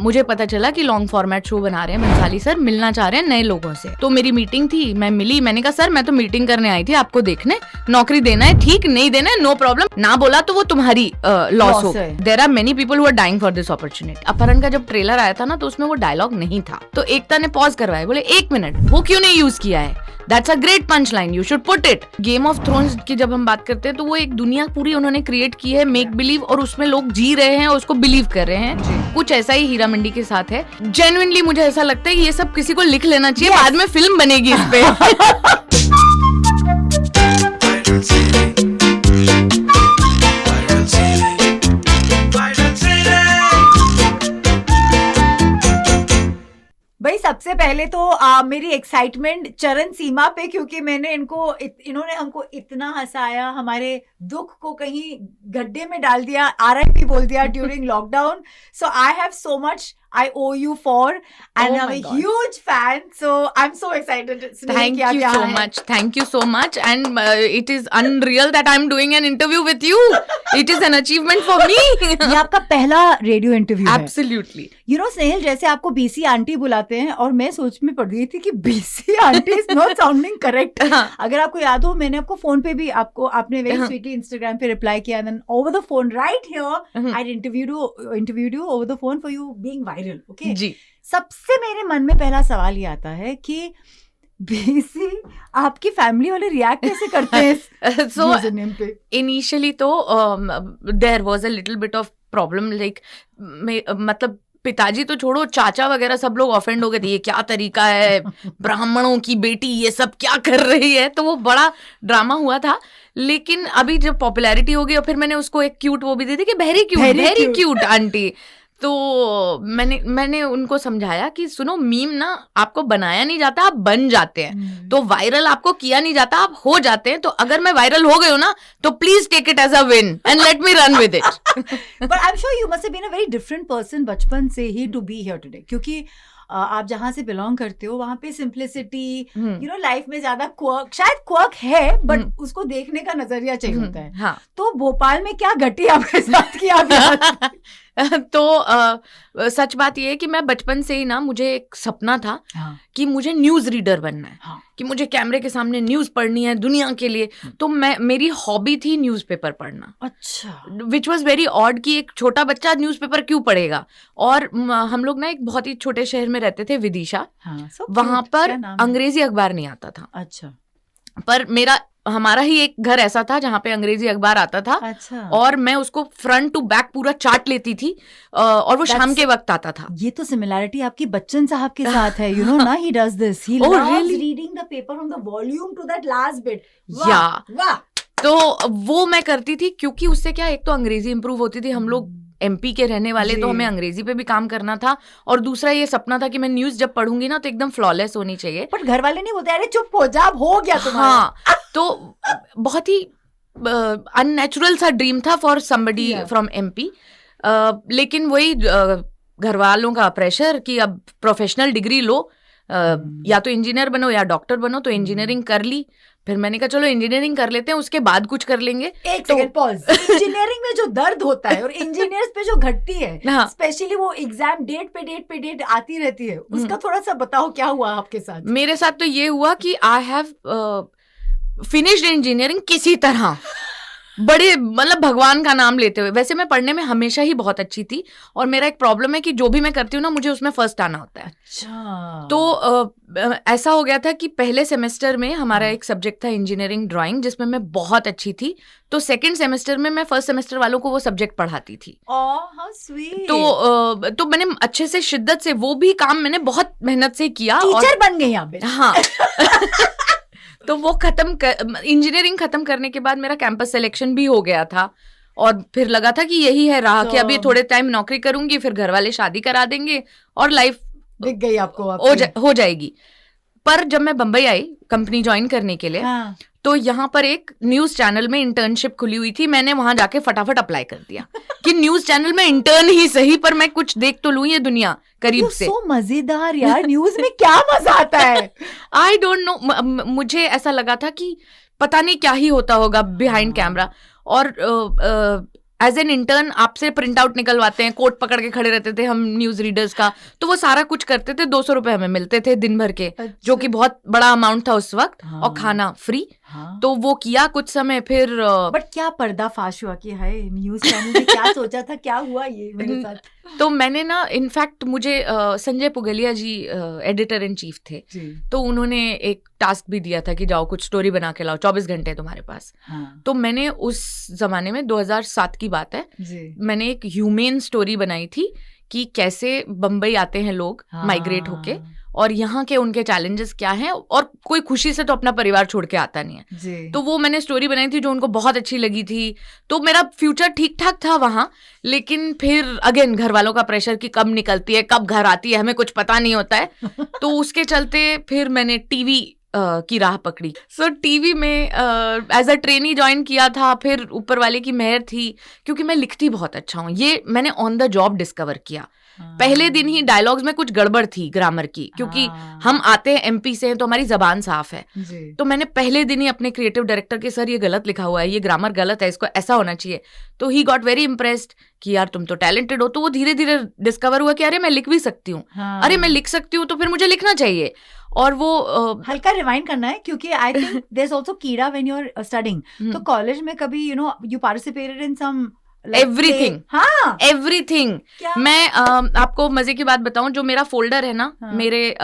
मुझे पता चला कि लॉन्ग फॉर्मेट शो बना रहे हैं, बंसाली सर मिलना चाह रहे हैं नए लोगों से। तो मेरी मीटिंग थी, मैं मिली, मैंने कहा सर मैं तो मीटिंग करने आई थी, आपको देखने, नौकरी देना है ठीक, नहीं देना है नो प्रॉब्लम, ना बोला तो वो तुम्हारी लॉस हो। There are many people who are dying for this opportunity. अपहरण का जब ट्रेलर आया था ना तो उसमें वो डायलॉग नहीं था, तो एकता ने पॉज करवाया, बोले 1 मिनट वो क्यों नहीं यूज किया है, that's a great punch line, you should put it. Game of Thrones की जब हम बात करते हैं तो वो एक दुनिया पूरी उन्होंने क्रिएट की है, मेक बिलीव, और उसमें लोग जी रहे हैं और उसको बिलीव कर रहे हैं। कुछ ऐसा ही हीरा मंडी के साथ है। जेन्युइनली मुझे ऐसा लगता है कि ये सब किसी को लिख लेना चाहिए, बाद में फिल्म बनेगी इस पे। भाई सबसे पहले तो मेरी एक्साइटमेंट चरण सीमा पे, क्योंकि मैंने इन्होंने हमको इतना हंसाया, हमारे दुख को कहीं गड्ढे में डाल दिया, RIP बोल दिया during lockdown. So I have so much I owe you for, and I'm a huge fan, so I'm so excited. Thank you so much. Thank you so much, and it is unreal that I'm doing an interview with you. It is an achievement for me. ये आपका पहला radio interview है। Absolutely. You know Snehal, जैसे आपको BC aunty बुलाते हैं, और मैं सोच में पड़ गई थी कि BC aunty is not sounding correct. अगर आपको याद हो, मैंने आपको फोन पे भी आपने very sweetly Instagram पे रिप्लाई किया, then over the phone right here I interviewed you over the phone for you being viral. Okay? जी। सबसे मेरे मन में पहला सवाल ये आता है कि BC आपकी फैमिली वाले रिएक्ट कैसे करते हैं so initially तो there was a little bit of problem, like मतलब पिताजी तो छोड़ो, चाचा वगैरह सब लोग ऑफेंड हो गए थे, ये क्या तरीका है, ब्राह्मणों की बेटी ये सब क्या कर रही है, तो वो बड़ा ड्रामा हुआ था। लेकिन अभी जब पॉपुलैरिटी हो गई और फिर मैंने उसको एक क्यूट वो भी दी थी कि वेरी क्यूट आंटी, तो मैंने उनको समझाया कि सुनो, मीम ना आपको बनाया नहीं जाता, आप बन जाते हैं, तो वायरल आपको किया नहीं जाता, आप हो जाते हैं। तो अगर मैं वायरल हो गई हूँ ना तो please take it as a win and let me run with it. But I am sure you must have been a very different person बचपन से ही टू बी हियर टुडे, क्योंकि आप जहां से बिलोंग करते हो वहां पे सिंप्लिसिटी, यू नो, लाइफ में ज्यादा क्वर्क, शायद क्वर्क है बट उसको देखने का नजरिया चाहिए होता है। हाँ। तो भोपाल में क्या घटी आपके साथ की आप तो सच बात ये है कि मैं बचपन से ही ना, मुझे एक सपना था कि मुझे न्यूज रीडर बनना है, कि मुझे कैमरे के सामने न्यूज पढ़नी है दुनिया के लिए। तो मेरी हॉबी थी न्यूज़पेपर पढ़ना। अच्छा। विच वॉज वेरी ऑड कि एक छोटा बच्चा न्यूज़पेपर क्यों पढ़ेगा। और हम लोग ना एक बहुत ही छोटे शहर में रहते थे, विदिशा, वहां पर अंग्रेजी अखबार नहीं आता था। अच्छा। पर हमारा ही एक घर ऐसा था जहाँ पे अंग्रेजी अखबार आता था। अच्छा। और मैं उसको फ्रंट टू बैक पूरा चाट लेती थी, और वो शाम के वक्त आता था। ये तो सिमिलैरिटी आपकी बच्चन साहब के साथ है, यू नो ना, he does this, he loves reading the paper from the volume to that last bit. वाह। तो वो मैं करती थी, क्योंकि उससे क्या, एक तो अंग्रेजी इंप्रूव होती थी, हम लोग MP के रहने वाले, तो हमें अंग्रेजी पे भी काम करना था, और दूसरा ये सपना था कि मैं न्यूज जब पढ़ूंगी ना तो एकदम फ्लॉलेस होनी चाहिए। पर घर वाले नहीं बोलते अरे चुप हो जा, हो गया तुम्हारा। हाँ, तो बहुत ही अननेचुरल सा ड्रीम था फॉर समबडी फ्रॉम MP। लेकिन वही घर वालों का प्रेशर कि अब प्रोफेशनल डिग्री लो, या तो इंजीनियर बनो या डॉक्टर बनो, तो इंजीनियरिंग कर ली। फिर मैंने कहा चलो इंजीनियरिंग कर लेते हैं, उसके बाद कुछ कर लेंगे। एक सेकंड पॉज। इंजीनियरिंग में जो दर्द होता है और इंजीनियर्स पे जो घटती है, स्पेशली वो एग्जाम डेट पे डेट आती रहती है, उसका थोड़ा सा बताओ क्या हुआ आपके साथ। मेरे साथ तो ये हुआ कि आई हैव फिनिश्ड इंजीनियरिंग किसी तरह, बड़े मतलब भगवान का नाम लेते हुए। वैसे मैं पढ़ने में हमेशा ही बहुत अच्छी थी, और मेरा एक प्रॉब्लम है कि जो भी मैं करती हूँ ना, मुझे उसमें फर्स्ट आना होता है। अच्छा। तो ऐसा हो गया था कि पहले सेमेस्टर में हमारा एक सब्जेक्ट था इंजीनियरिंग ड्राइंग, जिसमें मैं बहुत अच्छी थी। तो सेकंड सेमेस्टर में मैं फर्स्ट सेमेस्टर वालों को वो सब्जेक्ट पढ़ाती थी। How sweet. तो मैंने अच्छे से, शिद्दत से वो भी काम मैंने बहुत मेहनत से किया, टीचर बन गई आप। हाँ। तो वो इंजीनियरिंग खत्म करने के बाद मेरा कैंपस सिलेक्शन भी हो गया था, और फिर लगा था कि यही है राह, कि अभी थोड़े टाइम नौकरी करूंगी, फिर घर वाले शादी करा देंगे और लाइफ दिख गई आपको हो जाएगी। पर जब मैं बंबई आई कंपनी ज्वाइन करने के लिए, तो यहाँ पर एक न्यूज चैनल में इंटर्नशिप खुली हुई थी। मैंने वहां जाके फटाफट अप्लाई कर दिया कि न्यूज चैनल में इंटर्न ही सही, पर मैं कुछ देख तो लूं ये दुनिया करीब से। सो मजेदार यार, न्यूज में क्या मजा आता है। आई डोंट नो, मुझे ऐसा लगा था कि पता नहीं क्या ही होता होगा बिहाइंड कैमरा। और एज एन इंटर्न आपसे प्रिंट आउट निकलवाते हैं, कोट पकड़ के खड़े रहते थे हम न्यूज रीडर्स का, तो वो सारा कुछ करते थे। 200 रुपए हमें मिलते थे दिन भर के, जो कि बहुत बड़ा अमाउंट था उस वक्त। हाँ। और खाना फ्री। हाँ। तो वो किया कुछ समय, फिर बट क्या पर्दाफाश हुआ कि हाय न्यूज चैनल ने क्या सोचा था, क्या हुआ ये मेरे साथ? तो मैंने ना इनफैक्ट मुझे संजय पुगलिया जी एडिटर इन चीफ थे, तो उन्होंने एक टास्क भी दिया था कि जाओ कुछ स्टोरी बना के लाओ, 24 घंटे तुम्हारे पास। हाँ। तो मैंने उस जमाने में 2007 की बात है, मैंने एक ह्यूमेन स्टोरी बनाई थी कि कैसे बम्बई आते हैं लोग माइग्रेट होके, और यहाँ के उनके चैलेंजेस क्या हैं, और कोई खुशी से तो अपना परिवार छोड़ के आता नहीं है। तो वो मैंने स्टोरी बनाई थी जो उनको बहुत अच्छी लगी थी। तो मेरा फ्यूचर ठीक ठाक था वहाँ, लेकिन फिर अगेन घर वालों का प्रेशर कि कब निकलती है कब घर आती है, हमें कुछ पता नहीं होता है। तो उसके चलते फिर मैंने टीवी की राह पकड़ी। सो टीवी में एज अ ट्रेनी ज्वाइन किया था। फिर ऊपर वाले की मेहर थी, क्योंकि मैं लिखती बहुत अच्छा हूँ, ये मैंने ऑन द जॉब डिस्कवर किया। पहले दिन ही डायलॉग्स में कुछ गड़बड़ थी ग्रामर की, क्योंकि हम आते हैं एमपी से, तो हमारी जबान साफ है। तो मैंने पहले दिन ही अपने क्रिएटिव डायरेक्टर के, सर ये गलत लिखा हुआ है, ये ग्रामर गलत है, इसको ऐसा होना चाहिए। तो ही गॉट वेरी इम्प्रेस्ड कि यार तुम तो टैलेंटेड हो। तो वो धीरे धीरे डिस्कवर हुआ कि अरे मैं लिख भी सकती हूँ, अरे मैं लिख सकती हूँ, तो फिर मुझे लिखना चाहिए। और वो हल्का रिवाइंड करना है, क्योंकि I think there is also कीड़ा व्हेन यू आर स्टडीिंग। तो कॉलेज में कभी you participated in some everything? हाँ, एवरीथिंग। मैं आपको मजे की बात बताऊं, जो मेरा फोल्डर है ना, मेरे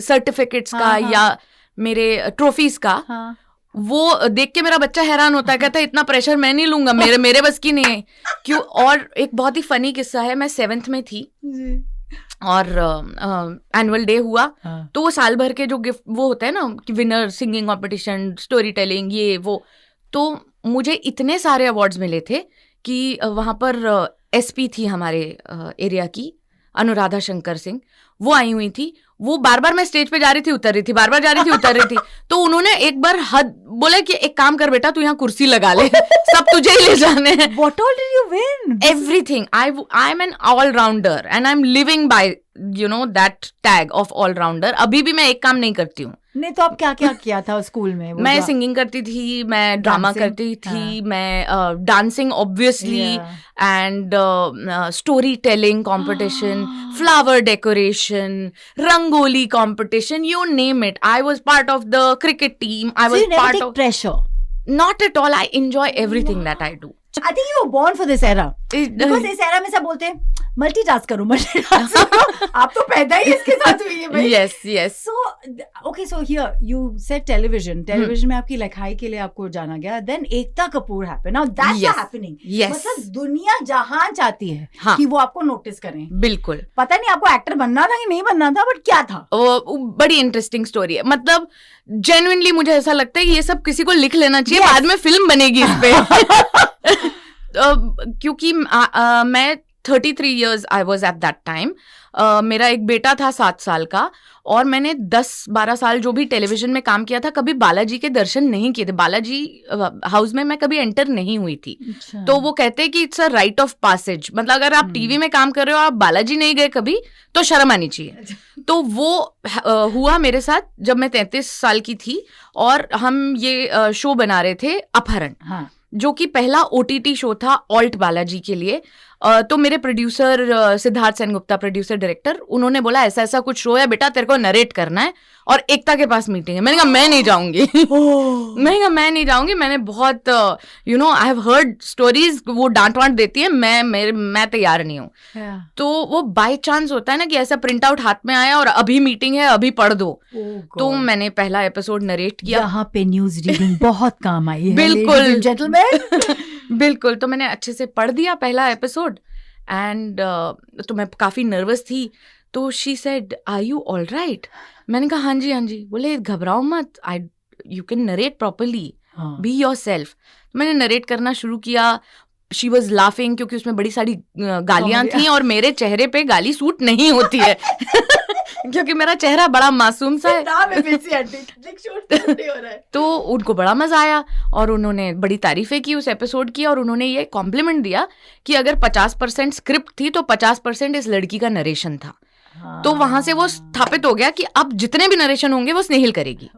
सर्टिफिकेट्स का या मेरे ट्रॉफीज का, वो देख के मेरा बच्चा हैरान होता है, कहता है इतना प्रेशर मैं नहीं लूंगा, मेरे बस की नहीं है। क्यों? और एक बहुत ही फनी किस्सा है, मैं 7th में थी और एनुअल डे हुआ। तो वो साल भर के जो गिफ्ट वो होता है ना, winner, singing competition, story telling, ये वो, तो मुझे इतने सारे अवार्ड्स मिले थे कि वहाँ पर एसपी थी हमारे एरिया की, अनुराधा शंकर सिंह, वो आई हुई थी। वो बार बार मैं स्टेज पे जा रही थी उतर रही थी, बार बार जा रही थी उतर रही थी। तो उन्होंने एक बार बोला कि एक काम कर बेटा, तू यहाँ कुर्सी लगा ले, सब तुझे ही ले जाने हैं। What all did you win? Everything. I'm an all-rounder and I'm living by that tag of all-rounder. अभी भी मैं एक काम नहीं करती हूँ। नहीं तो आप क्या क्या किया था स्कूल में? मैं सिंगिंग करती थी, मैं ड्रामा करती थी, मैं dancing obviously, and story telling competition, flower decoration, rangoli competition, you name it. I was part of the cricket team, I was part of pressure. Not at all. I enjoy everything that I do. I think you were born for this era. Because इस era में सब बोलते हैं multitask करो, multitask करो। आप तो पैदा ही इसके साथ हुई है भाई। Yes, yes. So here you said television. Television में आपकी लिखाई के लिए आपको जाना गया. Then Ekta Kapoor happened. Now that's the happening. Yes. मतलब दुनिया जहां चाहती है कि वो आपको नोटिस करें। बिल्कुल। पता नहीं आपको एक्टर बनना था कि नहीं बनना था, बट क्या था? बड़ी इंटरेस्टिंग स्टोरी है। मतलब जेन्युइनली मुझे ऐसा लगता है कि ये सब किसी को लिख लेना चाहिए, बाद में फिल्म बनेगी इस पे। क्योंकि मैं 33 years I was at that time. मेरा एक बेटा था 7 साल का, और मैंने 10-12 साल जो भी टेलीविजन में काम किया था, कभी बालाजी के दर्शन नहीं किए थे। बालाजी हाउस में मैं कभी एंटर नहीं हुई थी। तो वो कहते हैं कि it's a rite of passage, मतलब अगर आप टीवी में काम कर रहे हो, आप बालाजी नहीं गए कभी, तो शर्म आनी चाहिए। तो वो हुआ मेरे साथ जब मैं 33 साल की थी, और हम ये शो बना रहे थे अपहरण, जो कि पहला OTT शो था ऑल्ट बालाजी के लिए। तो मेरे producer Siddharth Sengupta, producer director, उन्होंने बोला ऐसा ऐसा कुछ शो है बेटा, तेरे को नरेट करना है, और एकता के पास मीटिंग है। मैंने कहा मैं नहीं जाऊंगी। मैं नहीं जाऊंगी। मैंने बहुत आई हैव हर्ड स्टोरीज, वो डांट वांट देती है, मैं तैयार नहीं हूँ। तो वो बाय चांस होता है ना कि ऐसा प्रिंट आउट हाथ में आया और अभी मीटिंग है, अभी पढ़ दो। तो मैंने पहला एपिसोड नरेट किया। यहाँ पे न्यूज रीडिंग बहुत काम आई है। बिल्कुल जेंटलमैन। बिल्कुल। तो मैंने अच्छे से पढ़ दिया पहला एपिसोड, एंड तो मैं काफी नर्वस थी। तो she said are you all right? मैंने कहा हाँ जी हाँ जी। बोले घबराओ मत, you can narrate properly, be yourself. मैंने नरेट करना शुरू किया। शी वॉज लाफिंग, क्योंकि उसमें बड़ी सारी गालियां थी, और मेरे चेहरे पे गाली सूट नहीं होती है। क्योंकि मेरा चेहरा बड़ा मासूम सा है। तो उनको बड़ा मजा आया, और उन्होंने बड़ी तारीफें की उस एपिसोड की, और उन्होंने ये कॉम्प्लीमेंट दिया कि अगर 50% स्क्रिप्ट थी तो 50% इस लड़की का नरेशन था। तो वहां से वो स्थापित हो गया कि अब जितने भी नरेशन होंगे वो स्नेहिल करेगी।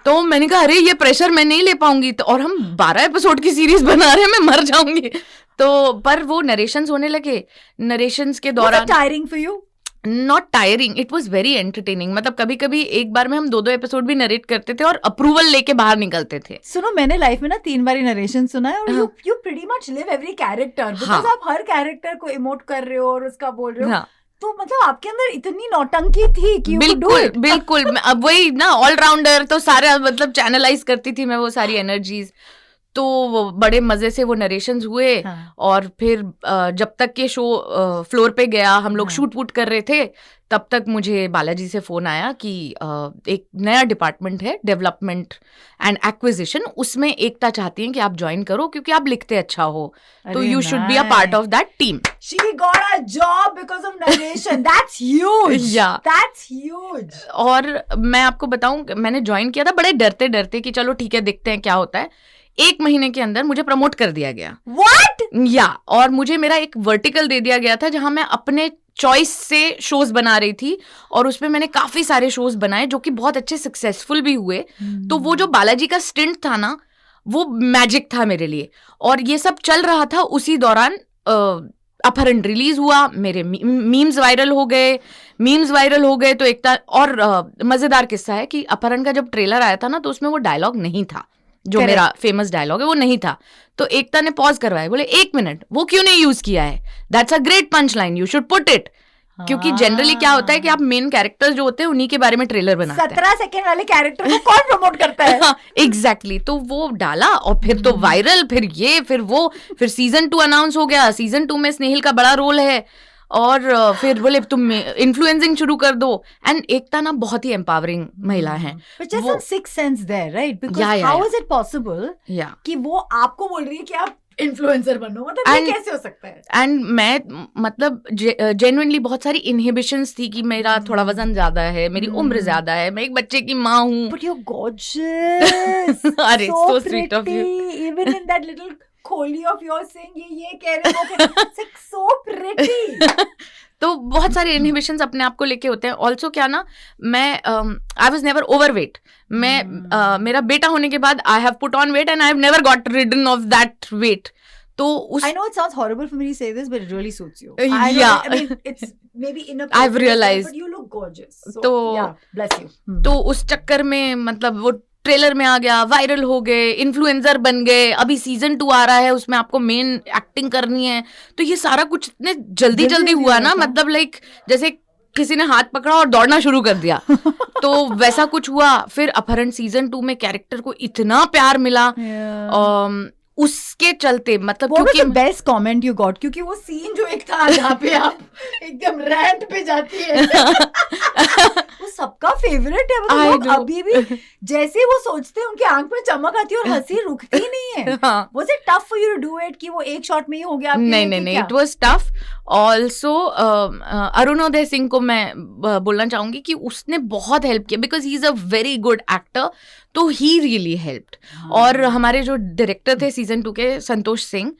तो मैंने कहा अरे ये प्रेशर मैं नहीं ले पाऊंगी, तो और हम 12 एपिसोड की सीरीज बना रहे हैं, मैं मर जाऊंगी। तो पर वो नरेशंस होने लगे, नरेशंस के दौरान tiring for you? Not tiring, it was very entertaining. मतलब कभी कभी एक बार में हम 2-2 एपिसोड भी नरेट करते थे और अप्रूवल लेके बाहर निकलते थे। सुनो, मैंने लाइफ में ना 3 बार नरेशन सुना है, और you pretty much live every character, because आप हर कैरेक्टर को इमोट कर रहे हो और उसका बोल रहे हो। तो मतलब आपके अंदर इतनी नौटंकी थी कि बिल्कुल बिल्कुल। अब वही ना ऑलराउंडर, तो सारे मतलब चैनलाइज करती थी मैं वो सारी एनर्जीज। तो वो बड़े मजे से वो नरेशंस हुए। और फिर जब तक के शो फ्लोर पे गया, हम लोग शूट वूट कर रहे थे, तब तक मुझे बालाजी से फोन आया कि एक नया डिपार्टमेंट है, डेवलपमेंट एंड एक्विजिशन, उसमें एकता चाहती हैं कि आप ज्वाइन करो क्योंकि आप लिखते अच्छा हो, तो you should be a part of that team. She got a job because of narration. That's huge. Yeah. That's huge. और मैं आपको बताऊं, मैंने ज्वाइन किया था बड़े डरते डरते कि चलो ठीक है देखते हैं क्या होता है। 1 महीने के अंदर मुझे प्रमोट कर दिया गया। What? या और मुझे मेरा एक वर्टिकल दे दिया गया था जहां मैं अपने चॉइस से शोज बना रही थी, और उसमें मैंने काफी सारे शोज बनाए जो कि बहुत अच्छे सक्सेसफुल भी हुए। तो वो जो बालाजी का स्टिंट था ना, वो मैजिक था मेरे लिए। और ये सब चल रहा था उसी दौरान अपहरण रिलीज हुआ, मेरे मीम्स वायरल हो गए। तो एक और मजेदार किस्सा है कि अपहरण का जब ट्रेलर आया था ना, तो उसमें वो डायलॉग नहीं था जो मेरा फेमस डायलॉग है, वो नहीं था। तो एकता ने पॉज करवाया, बोले 1 मिनट, वो क्यों नहीं यूज किया है? That's a great punch line, you should put it. क्योंकि जनरली क्या होता है कि आप मेन कैरेक्टर्स जो होते हैं उन्हीं के बारे में ट्रेलर बनाते हैं। 17 सेकंड वाले कैरेक्टर को कौन प्रमोट करता है? एग्जैक्टली। तो वो डाला और फिर तो वायरल, फिर ये फिर वो, फिर सीजन 2 अनाउंस हो गया। सीजन 2 में स्नेहिल का बड़ा रोल है, और फिर बोले तुम इन्फ्लुएंसिंग शुरू कर दो। एंड एकता ना बहुत ही एम्पावरिंग महिला है। वो six sense there, right? Because how is it possible कि वो आपको बोल रही है कि आप इन्फ्लुएंसर बनो? मतलब ये कैसे हो सकता है? एंड मैं मतलब जेन्युइनली बहुत सारी इनहिबिशंस थी कि मेरा थोड़ा वजन ज्यादा है, मेरी उम्र ज्यादा है, मैं एक बच्चे की माँ हूँ। But you are gorgeous. अरे so sweet of you. Even in that little खोली ऑफ योर्स सेइंग ये कह रहे हो, इट्स सो प्रिटी। तो बहुत सारे इनहिबिशंस अपने आप को लेके होते हैं। ऑल्सो क्या ना, मैं आई वाज नेवर ओवरवेट। मैं मेरा बेटा होने के बाद I have put on weight and I have never got ridden off that weight. तो I know it sounds horrible for me to say this, but it really suits you. Yeah. I mean, it's maybe inappropriate. I've realized. But you look gorgeous. So, तो yeah, bless you. तो उस चक्कर में मतलब वो trailer में आ गया, viral हो गए, इन्फ्लुएंसर बन गए। अभी सीजन 2 आ रहा है, उसमें आपको मेन एक्टिंग करनी है। तो ये सारा कुछ इतने जल्दी हुआ ना, मतलब लाइक जैसे किसी ने हाथ पकड़ा और दौड़ना शुरू कर दिया। तो वैसा कुछ हुआ। फिर अपहरण सीजन 2 में कैरेक्टर को इतना प्यार मिला। उसके चलते मतलब क्योंकि बेस्ट कमेंट यू गॉट, क्योंकि वो सीन जो एक था जहाँ पे आप एकदम रैंट पे जाती है, वो सबका फेवरेट है। मतलब लोग अभी भी जैसे वो सोचते हैं उनकी आंख में चमक आती है और हंसी रुकती नहीं है। Was it tough for you to do it कि वो एक शॉट में ही हो गया? नहीं, it was tough. Also Arunoday Singh को मैं बोलना चाहूंगी कि उसने बहुत हेल्प किया, because he is a very good actor. तो ही रियली हेल्प्ड। और हमारे जो डायरेक्टर थे सीजन 2 के, Santosh Singh,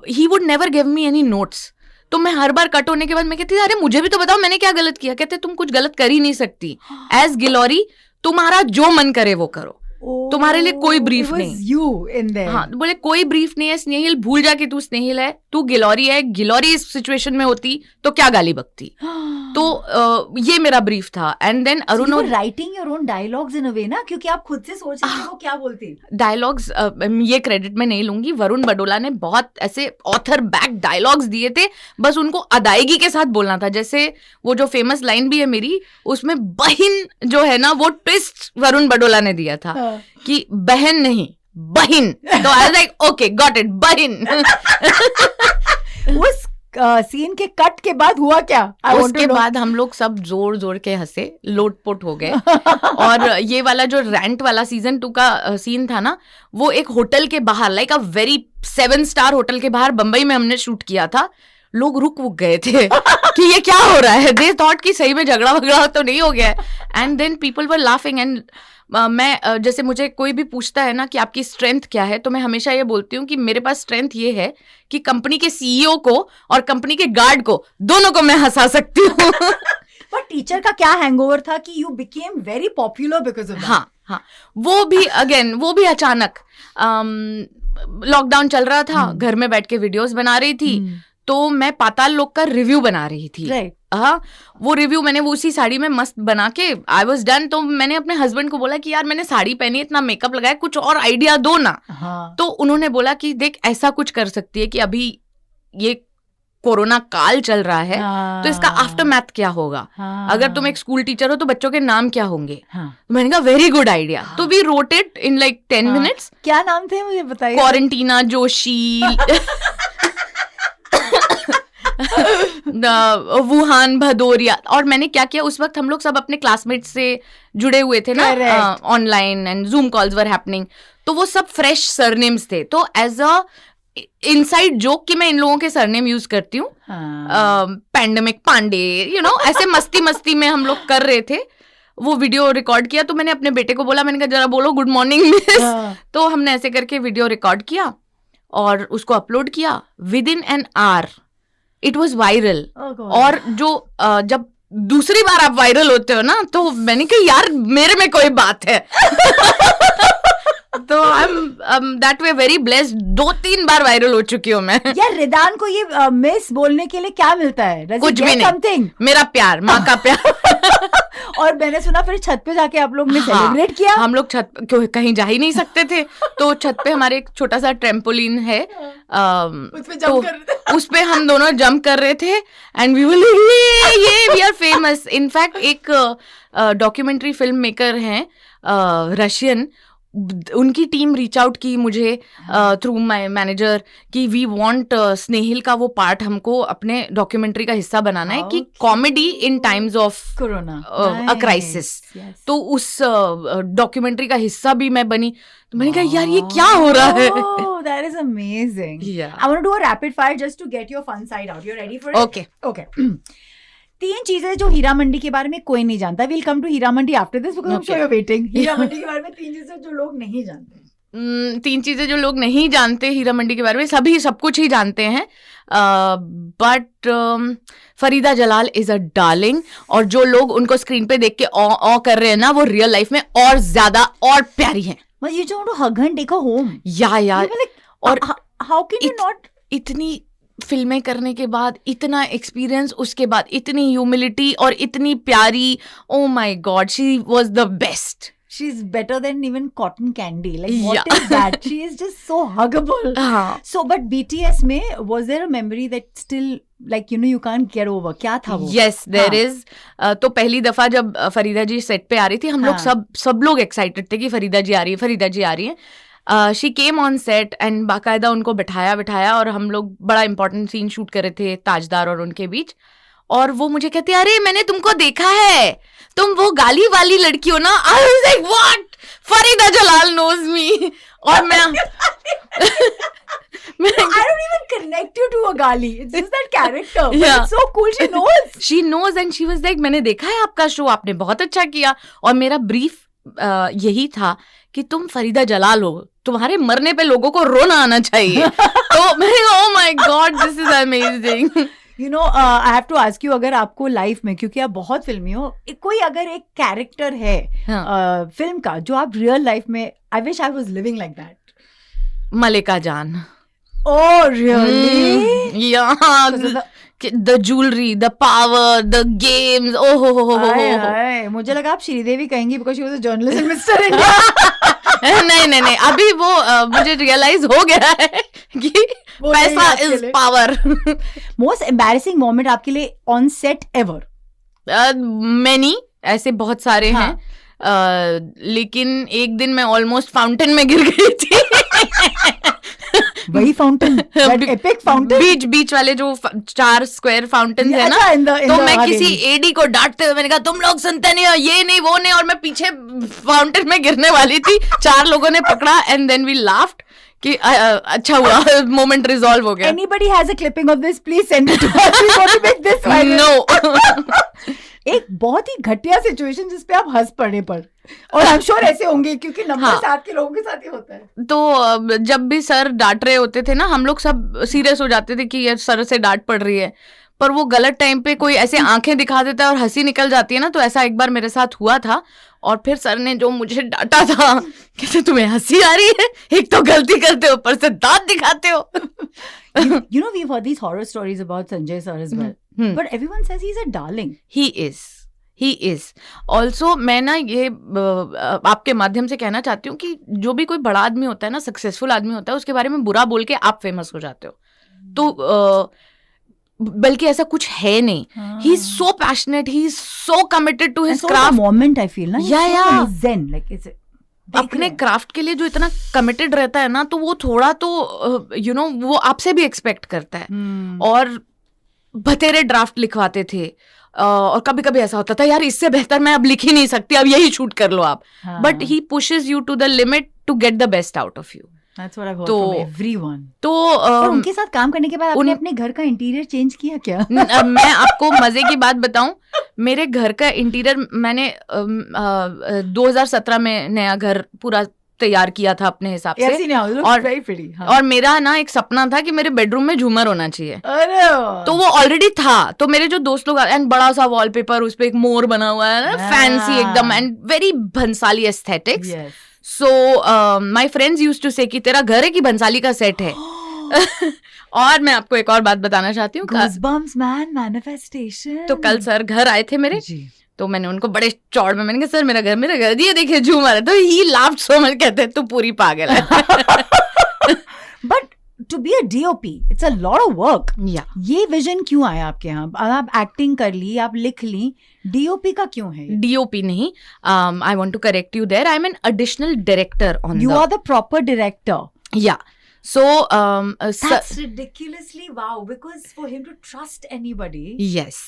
he would never give me any notes. तो मैं हर बार कट होने के बाद मैं कहती थी अरे मुझे भी तो बताओ मैंने क्या गलत किया। कहते तुम कुछ गलत कर ही नहीं सकती, एज गिलोरी तुम्हारा जो मन करे वो करो, तुम्हारे लिए कोई ब्रीफ नहीं। हाँ, बोले कोई ब्रीफ नहीं है स्नेहिल, भूल जा कि तू स्नेहिल है, तू गिलोरी है। गिलोरी इस सिचुएशन में होती तो क्या गाली बकती। तो ये मेरा ब्रीफ था। And then Arun writing your own dialogues in a way ना, क्योंकि आप खुद से सोच रहे थे वो क्या बोलती। डायलॉग्स ये क्रेडिट मैं नहीं लूंगी, वरुण बडोला ने बहुत ऐसे ऑथर बैक डायलॉग्स दिए थे, बस उनको अदायगी के साथ बोलना था। जैसे वो जो फेमस लाइन भी है मेरी, उसमें बहन जो है ना, वो ट्विस्ट वरुण बडोला ने दिया था कि बहन नहीं बहिन। तो आई was like okay got it, बहिन। उस सीन के कट के बाद हुआ क्या? उसके बाद हम लोग सब जोर जोर के हंसे, लोटपोट हो गए। और ये वाला जो रैंट वाला सीजन 2 का सीन था ना, वो एक होटल के बाहर, like a very 7 star hotel के बाहर बंबई में हमने शूट किया था। लोग रुक गए थे कि ये क्या हो रहा है। दे थॉट कि सही में झगड़ा वगड़ा तो नहीं हो गया है। And then people were laughing. And मैं जैसे मुझे कोई भी पूछता है ना कि आपकी स्ट्रेंथ क्या है, तो मैं हमेशा ये बोलती हूँ कि मेरे पास स्ट्रेंथ ये है कि कंपनी के सीईओ को और कंपनी के गार्ड को, दोनों को मैं हंसा सकती हूँ। पर टीचर का क्या हैंगओवर था कि you became very popular because of that? हाँ, वो भी अगेन वो भी अचानक लॉकडाउन चल रहा था, घर में बैठ के वीडियोस बना रही थी, तो मैं पाताल लोक का रिव्यू बना रही थी। हाँ, वो रिव्यू मैंने वो उसी साड़ी में मस्त बना के आई वाज डन। तो मैंने अपने हस्बैंड को बोला कि यार मैंने साड़ी पहनी, इतना मेकअप लगाया, कुछ और आइडिया दो ना। तो उन्होंने बोला कि देख ऐसा कुछ कर सकती है कि अभी ये कोरोना काल चल रहा है, तो इसका आफ्टर मैथ क्या होगा। अगर तुम एक स्कूल टीचर हो तो बच्चों के नाम क्या होंगे। तो मैंने कहा वेरी गुड आइडिया। तो we wrote it in like 10 minutes. क्या नाम थे मुझे बताइए। Quarantina Joshi, Wuhan Bhadauria. और मैंने क्या किया, उस वक्त हम लोग सब अपने क्लासमेट्स से जुड़े हुए थे ना, online and zoom calls were happening, तो वो सब फ्रेश सरनेम्स थे। तो एज अ इनसाइड जोक कि मैं इन लोगों के सरनेम यूज करती हूँ, पैंडेमिक पांडे, यू नो, ऐसे मस्ती मस्ती में हम लोग कर रहे थे। वो वीडियो रिकॉर्ड किया, तो मैंने अपने बेटे को बोला, मैंने कहा जरा बोलो गुड मॉर्निंग मिस। तो हमने ऐसे करके वीडियो रिकॉर्ड किया और उसको अपलोड किया। With in an hour it was viral. और जो जब दूसरी बार आप वायरल होते हो ना, तो मैंने कहा यार मेरे में कोई बात है। तो I M that way very blessed. 2-3 bar viral हो चुकी हूँ मैं। यार रिदान को ये मिस बोलने के लिए क्या मिलता है? कुछ भी नहीं, मेरा प्यार, माँ का प्यार। और मैंने सुना फिर छत पे जाके आप लोग ने सेलिब्रेट किया। हम लोग छत कहीं जा ही नहीं सकते थे, तो छत पे हमारे एक छोटा सा ट्रेम्पोलिन है, उस पे हम दोनों जंप कर रहे थे and we were we are famous. In fact एक डॉक्यूमेंट्री फिल्म मेकर हैं रशियन, उनकी टीम रीच आउट की मुझे थ्रू माय मैनेजर कि वी वांट स्नेहिल का वो पार्ट हमको अपने डॉक्यूमेंट्री का हिस्सा बनाना है, कि comedy in times of corona a crisis. तो उस डॉक्यूमेंट्री का हिस्सा भी मैं बनी। तो मैंने कहा यार ये क्या हो रहा है। That is amazing. Yeah. I want to do a rapid fire just to get your fun side out. You ready for it? Okay. 3 चीजें जो हीरा मंडी के बारे में कोई नहीं जानता। We'll come to Heera Mandi after this because I'm sure you're waiting. Heera Mandi के बारे में 3 चीजें जो लोग नहीं जानते। 3 चीजें जो लोग नहीं जानते हीरा मंडी के बारे में, सभी सब कुछ ही जानते हैं, but Farida Jalal is a darling. और जो लोग उनको स्क्रीन पे देख के ऑ कर रहे हैं ना, वो रियल लाइफ में और ज्यादा और प्यारी हैं। But you don't want to hug her and take her home. यार और how can you not? इतनी फिल्में करने के बाद, इतना एक्सपीरियंस, उसके बाद इतनी ह्यूमिलिटी और इतनी प्यारी। Oh my God, she was the best. She's better than even cotton candy. Like what is that? She is just so huggable. So, but BTS में was there a memory that still like you know you can't get over? क्या था वो? Yes, there is. तो पहली दफा जब फरीदा जी set पे आ रही थी, हम लोग सब लोग एक्साइटेड थे कि फरीदा जी आ रही है, फरीदा जी आ रही है। She came on set and बाकायदा उनको बिठाया और हम लोग बड़ा इंपॉर्टेंट सीन शूट कर रहे थे ताजदार और उनके बीच। और वो मुझे कहते अरे मैंने तुमको देखा है, तुम वो गाली वाली लड़की हो ना। I was like what, Farida Jalal knows me. और मैं I don't even connect you to a gali. It's just that character. Yeah. It's so cool. She knows. She knows and she was like मैंने देखा है आपका शो, आपने बहुत अच्छा किया। और मेरा ब्रीफ यही था कि तुम फरीदा जलाल हो, तुम्हारे मरने पे लोगों को रोना आना चाहिए। तो मैं ओह my God this is amazing. You know, I have to ask you, अगर आपको लाइफ में, क्योंकि आप बहुत फिल्मी हो, कोई अगर एक कैरेक्टर है फिल्म का जो आप रियल लाइफ में, I wish I was living like that. Mallika Jaan. Oh really? Yeah. The jewelry, the power, the games. Oh ho. मुझे लगा आप श्रीदेवी कहेंगी because she was a journalist in Mr. India. नहीं अभी वो मुझे रियलाइज हो गया है कि पैसा is power. Most embarrassing moment आपके लिए ऑन सेट एवर? मैनी ऐसे बहुत सारे हैं, लेकिन एक दिन मैं ऑलमोस्ट फाउंटेन में गिर गई थी। वही फाउंटेन, एपिक फाउंटेन, बीच वाले जो 4 स्क्वायर फाउंटेन है ना। तो मैं किसी एडी को डांटते हुए मैंने कहा तुम लोग सुनते नहीं हो, ये नहीं वो नहीं, और मैं पीछे फाउंटेन में गिरने वाली थी। 4 लोगों ने पकड़ा एंड देन वी लाफ्ड कि अच्छा हुआ, मोमेंट रिजॉल्व हो गया। Anybody has a clipping of this, please send it to us, we want to make this viral. No. एक बहुत ही घटिया सिचुएशन जिसपे आप हंस पड़े पर, और आई एम श्योर ऐसे होंगे क्योंकि नंबर 7 के लोगों के साथ ही होता है। तो जब भी सर डांट रहे होते थे ना, हम लोग सब सीरियस हो जाते थे कि ये सर से डांट पड़ रही है, पर वो गलत टाइम पे कोई ऐसे आंखें दिखा देता है और हंसी निकल जाती है ना, तो ऐसा एक बार मेरे साथ हुआ था। और फिर सर ने जो मुझे डांटा था, कहते तुम्हें हंसी आ रही है, एक तो गलती करते हो, ऊपर से दांत दिखाते हो। You know, we've heard these horror stories about Sanjay sir as well. But everyone says he's a darling. He is. Also, मैं ना ये आपके माध्यम से कहना चाहती हूँ कि जो भी कोई बड़ा आदमी होता है ना, सक्सेसफुल आदमी होता है, उसके बारे में बुरा बोल के आप फेमस हो जाते हो। तो बल्कि ऐसा कुछ है नहीं। He is so passionate, he is so committed to his craft. The moment I feel ना, yeah. zen, like it's अपने क्राफ्ट के लिए जो इतना कमिटेड रहता है ना, तो वो थोड़ा तो यू नो वो आपसे भी एक्सपेक्ट करता है। और बतेरे ड्राफ्ट लिखवाते थे, और कभी कभी ऐसा होता था यार इससे बेहतर मैं अब लिख ही नहीं सकती, अब यही शूट कर लो आप। But he pushes you to the limit to get the best out of you. That's what I've heard from everyone. तो उनके साथ काम करने के बाद आपने अपने घर का इंटीरियर चेंज किया क्या? मैं आपको मजे की बात बताऊं, मेरे घर का इंटीरियर मैंने 2017 में नया घर पूरा तैयार किया था अपने हिसाब से। और मेरा ना एक सपना था कि मेरे बेडरूम में झूमर होना चाहिए। तो वो ऑलरेडी था। तो मेरे जो दोस्त लोग एंड बड़ा सा वॉलपेपर, उस पे एक मोर बना हुआ है ना, फैंसी एकदम, and very Bhansali aesthetics. So my friends used to say कि तेरा घर है कि भंसाली का सेट है। और मैं आपको एक और बात बताना चाहती हूँ। Goosebumps, man, manifestation. तो कल सर घर आए थे मेरे, तो मैंने उनको बड़े चौड़ में मैंने कहा सर मेरा घर ये देखिए झूमर है। तो ही laughed so much, कहते तू पूरी पागल है। But to be a DOP, it's a lot of work. Yeah. ये विजन क्यों आया आपके यहाँ? आप एक्टिंग कर ली, आप लिख ली, DOP का क्यों है? DOP नहीं, I want to correct you there. I'm an additional director on You are the proper director. Yeah. So that's ridiculously wow, because for him to trust anybody. Yes.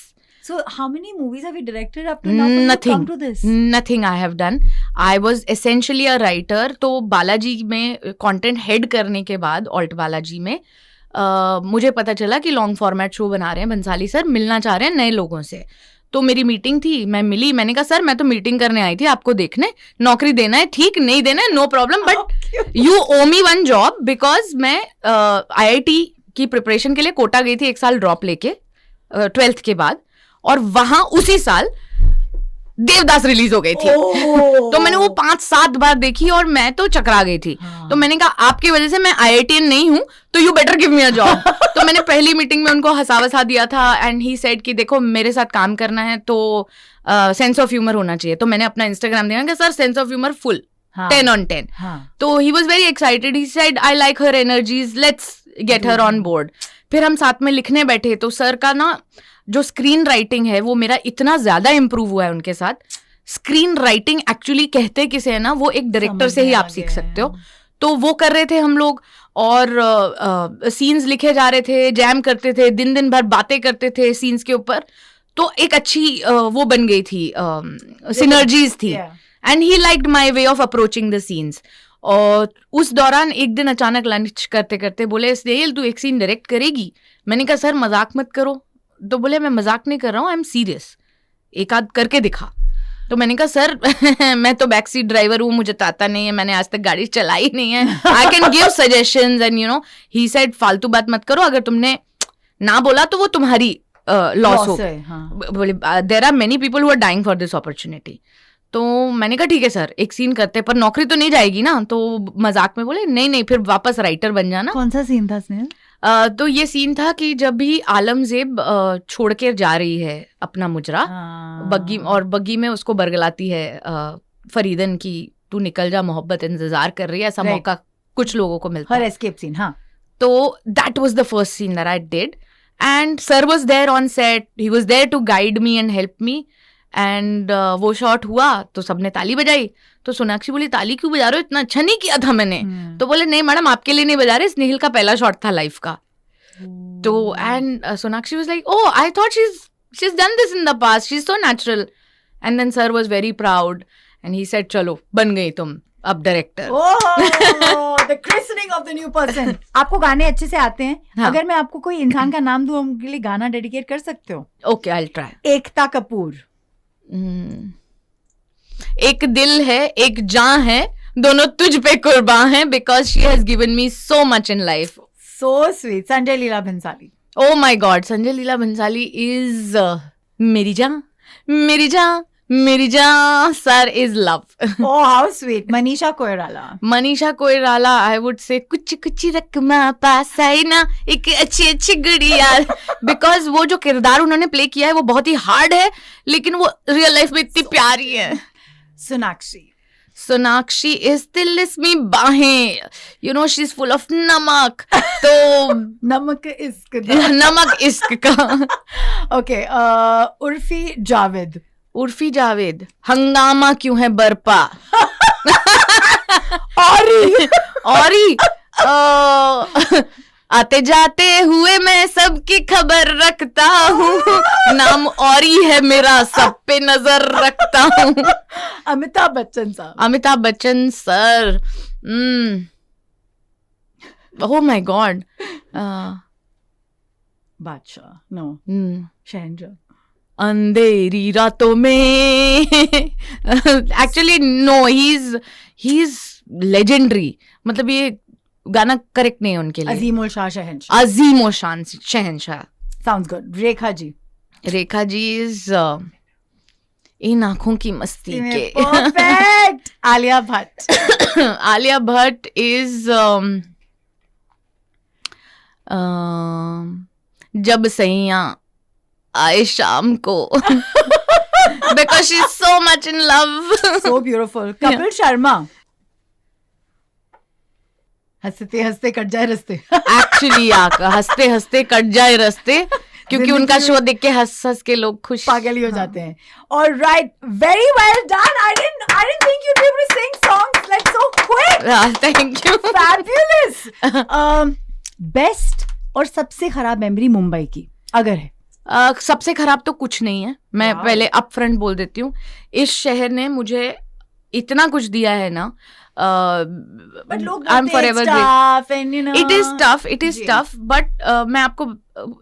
So how many movies have you directed up to now? Nothing. Come to this. Nothing I have done. I was essentially a writer. तो बालाजी में content head करने के बाद, alt Balaji में मुझे पता चला कि लॉन्ग फॉर्मेट शो बना रहे हैं बंसाली सर, मिलना चाह रहे हैं नए लोगों से। तो मेरी मीटिंग थी, मैं मिली, मैंने कहा सर मैं तो मीटिंग करने आई थी आपको देखने, नौकरी देना है ठीक, नहीं देना है no problem, but you owe me one job, because मैं IIT की प्रिपरेशन के लिए कोटा गई थी 1 साल ड्रॉप लेके 12th के बाद, और वहां उसी साल देवदास रिलीज हो गई थी। तो मैंने वो 5-7 बार देखी और मैं तो चकरा गई थी। तो मैंने कहा आपकी वजह से मैं IITian नहीं हूं, तो you better give me a job. तो मैंने पहली मीटिंग में उनको हंसा दिया था, एंड ही सेड कि देखो मेरे साथ काम करना है तो सेंस ऑफ ह्यूमर होना चाहिए। तो मैंने अपना इंस्टाग्राम दिया कि sir sense of humour full 10 on 10। तो he was very excited, he said I like her energies, let's get her on board. फिर हम साथ में लिखने बैठे, तो सर का ना जो स्क्रीन राइटिंग है वो मेरा इतना ज्यादा इम्प्रूव हुआ है उनके साथ। स्क्रीन राइटिंग एक्चुअली कहते किसे है ना, वो एक डायरेक्टर से ही आप सीख सकते हो। तो वो कर रहे थे हम लोग, और सीन्स लिखे जा रहे थे, जैम करते थे, दिन भर बातें करते थे सीन्स के ऊपर। तो एक अच्छी वो बन गई थी, सिनर्जीज थी, and he liked my way of approaching the scenes. और उस दौरान एक दिन अचानक लंच करते करते बोले स्नेहिल तू एक सीन डायरेक्ट करेगी? मैंने कहा सर मजाक मत करो। तो बोले मैं मजाक नहीं कर रहा हूँ, आई एम सीरियस, एक आध करके दिखा। तो मैंने कहा सर मैं तो बैक सीट ड्राइवर हूँ, मुझे तो आता नहीं है, मैंने आज तक गाड़ी चलाई नहीं है, I can give suggestions and you know. He said फालतू बात मत करो, अगर तुमने ना बोला तो वो तुम्हारी लॉस हो। बोले there are many people who are dying for this opportunity. तो मैंने कहा ठीक है सर एक सीन करते हैं, पर नौकरी तो नहीं जाएगी ना। तो मजाक में बोले नहीं फिर वापस राइटर बन जाना। कौन सा सीन था स्नेहल? तो ये सीन था कि जब भी आलमजेब छोड़ के जा रही है अपना मुजरा बग्गी, और बग्गी में उसको बरगलाती है फरीदन की तू निकल जा मोहब्बत इंतजार कर रही है, ऐसा मौका कुछ लोगों को मिलता है। Escape scene. हाँ, तो that was the first scene that I did, and sir was there on set, he was there to guide me and help me. And वो शॉट हुआ तो सबने ताली बजाई। तो सोनाक्षी बोली ताली क्यों बजा रहे हो, इतना अच्छा नहीं किया था मैंने। तो बोले नहीं मैडम आपके लिए नहीं बजा रहे, स्नेहिल का पहला शॉट था लाइफ का। तो and Sonakshi was like oh I thought she is done this in the past, she is so natural. And then sir was very proud and he said चलो बन गई तुम अब director. The christening of the new person. आपको गाने अच्छे से आते हैं? हाँ. अगर मैं आपको कोई इंसान का नाम दूं, उनके लिए गाना डेडिकेट कर सकते हो? Okay I will try. Ekta Kapoor. एक दिल है एक जान है, दोनों तुझ पे कुर्बान है, because she has given me so much in life. So sweet. Sanjay Leela Bhansali. Oh my God, Sanjay Leela Bhansali is मेरी जान, मेरी जान, मेरी जान. Sir is love. Oh, how sweet. Manisha Koirala. Manisha Koirala, I would say कुछ कुछ रकमा पास आई ना, एक अच्छी अच्छी गुड़िया. बिकॉज वो जो किरदार उन्होंने प्ले किया है वो बहुत ही हार्ड है, लेकिन वो रियल लाइफ में इतनी प्यारी है. Sonakshi. सोनाक्षी इज दिल इसमें बाहें, you know she is full of नमक. तो नमक इश्क. नमक इश्क का. Okay. Urfi Javed. Urfi Javed, हंगामा क्यों है बरपा. औरी आते जाते हुए मैं सबकी खबर रखता हूँ, नाम औरी है मेरा, सब पे नजर रखता हूँ. अमिताभ बच्चन साहब. Amitabh Bachchan sir. Oh my God. Badshah. No. Shahenshah. अंधेरी रातों में. Actually no, he is legendary. मतलब ये गाना करेक्ट नहीं है उनके लिए. अजीम उल शाह शहनशाह. अजीम उल शान Shahenshah. Sounds good. Rekha ji. Rekha ji is इन आंखों की मस्ती के. Perfect. आलिया भट्ट. आलिया भट्ट इज जब सैया आए शाम को. Because she is so much in love. So beautiful. Kapil Sharma. हंसते हंसते कट जाए रास्ते. एक्चुअली हंसते हंसते कट जाए रास्ते, क्योंकि उनका शो देख के हंस हंस के लोग खुश पागल ही हो जाते हैं. All right, very well done. I didn't think you'd be able to sing songs like so quick. Thank you. Fabulous. Best और सबसे खराब मेमोरी मुंबई की अगर है. सबसे खराब तो कुछ नहीं है, मैं पहले अप फ्रंट बोल देती हूँ. इस शहर ने मुझे इतना कुछ दिया है ना. I'm forever grateful. It is tough, but मैं आपको